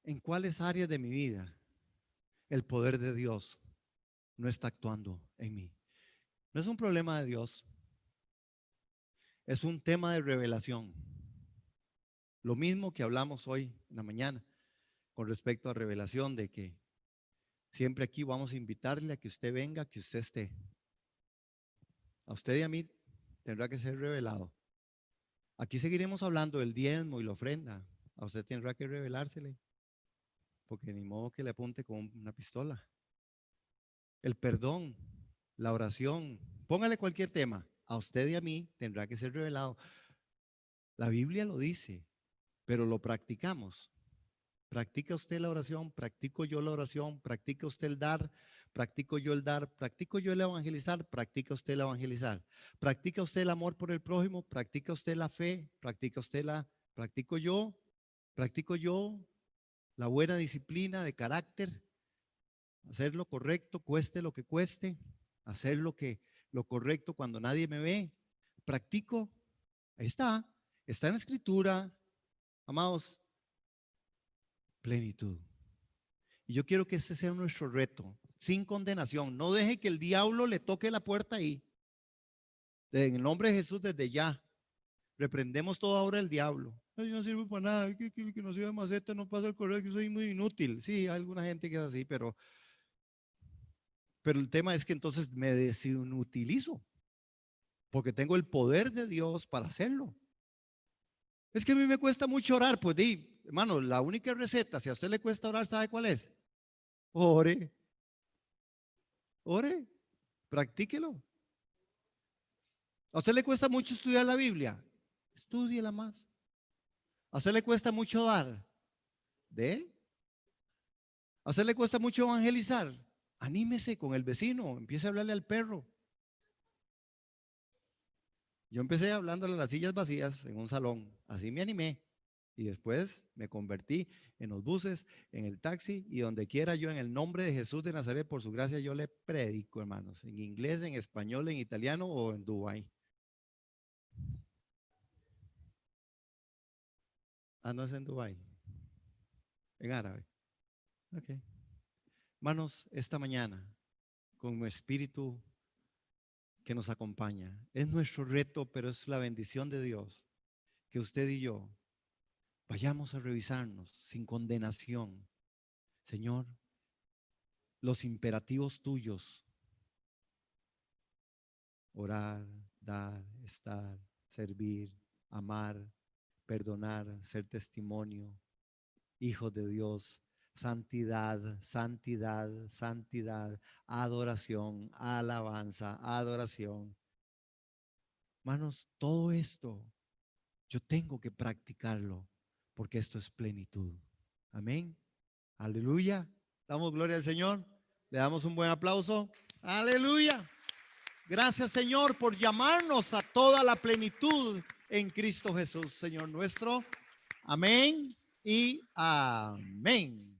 ¿En cuáles áreas de mi vida el poder de Dios no está actuando en mí? No es un problema de Dios, es un tema de revelación. Lo mismo que hablamos hoy en la mañana con respecto a revelación, de que siempre aquí vamos a invitarle a que usted venga, que usted esté. A usted y a mí tendrá que ser revelado. Aquí seguiremos hablando del diezmo y la ofrenda. A usted tendrá que revelársele, porque ni modo que le apunte con una pistola. El perdón, la oración, póngale cualquier tema, a usted y a mí tendrá que ser revelado. La Biblia lo dice, pero lo practicamos. ¿Practica usted la oración? ¿Practico yo la oración? ¿Practica usted el dar? ¿Practico yo el dar? ¿Practico yo el evangelizar? ¿Practica usted el evangelizar? ¿Practica usted el amor por el prójimo? ¿Practica usted la fe? ¿Practica usted practico yo? ¿Practico yo la buena disciplina de carácter? Hacer lo correcto, cueste lo que cueste. Hacer lo correcto cuando nadie me ve. ¿Practico? Ahí está. Está en la escritura, amados. Plenitud. Y yo quiero que ese sea nuestro reto, sin condenación. No deje que el diablo le toque la puerta ahí. En el nombre de Jesús, desde ya, reprendemos toda obra del diablo. Yo no sirvo para nada, que no sirve maceta, no pasa el correo, que soy muy inútil. Sí, hay alguna gente que es así, pero el tema es que entonces me desinutilizo, porque tengo el poder de Dios para hacerlo. Es que a mí me cuesta mucho orar. Pues hermano, la única receta, si a usted le cuesta orar, ¿sabe cuál es? Ore. Ore. Practíquelo. ¿A usted le cuesta mucho estudiar la Biblia? Estúdiela más. ¿A usted le cuesta mucho dar? ¿De? ¿A usted le cuesta mucho evangelizar? Anímese con el vecino, empiece a hablarle al perro. Yo empecé hablándole a las sillas vacías en un salón, así me animé. Y después me convertí en los buses, en el taxi y donde quiera yo, en el nombre de Jesús de Nazaret, por su gracia, yo le predico, hermanos, en inglés, en español, en italiano o en Dubái. Ah, no es en Dubái, en árabe. Ok. Hermanos, esta mañana, con un espíritu que nos acompaña, es nuestro reto, pero es la bendición de Dios, que usted y yo vayamos a revisarnos sin condenación. Señor, los imperativos tuyos: orar, dar, estar, servir, amar, perdonar, ser testimonio, hijos de Dios, santidad, santidad, santidad, adoración, alabanza, adoración. Hermanos, todo esto yo tengo que practicarlo, porque esto es plenitud. Amén. Aleluya. Damos gloria al Señor. Le damos un buen aplauso. Aleluya. Gracias, Señor, por llamarnos a toda la plenitud en Cristo Jesús, Señor nuestro. Amén y amén.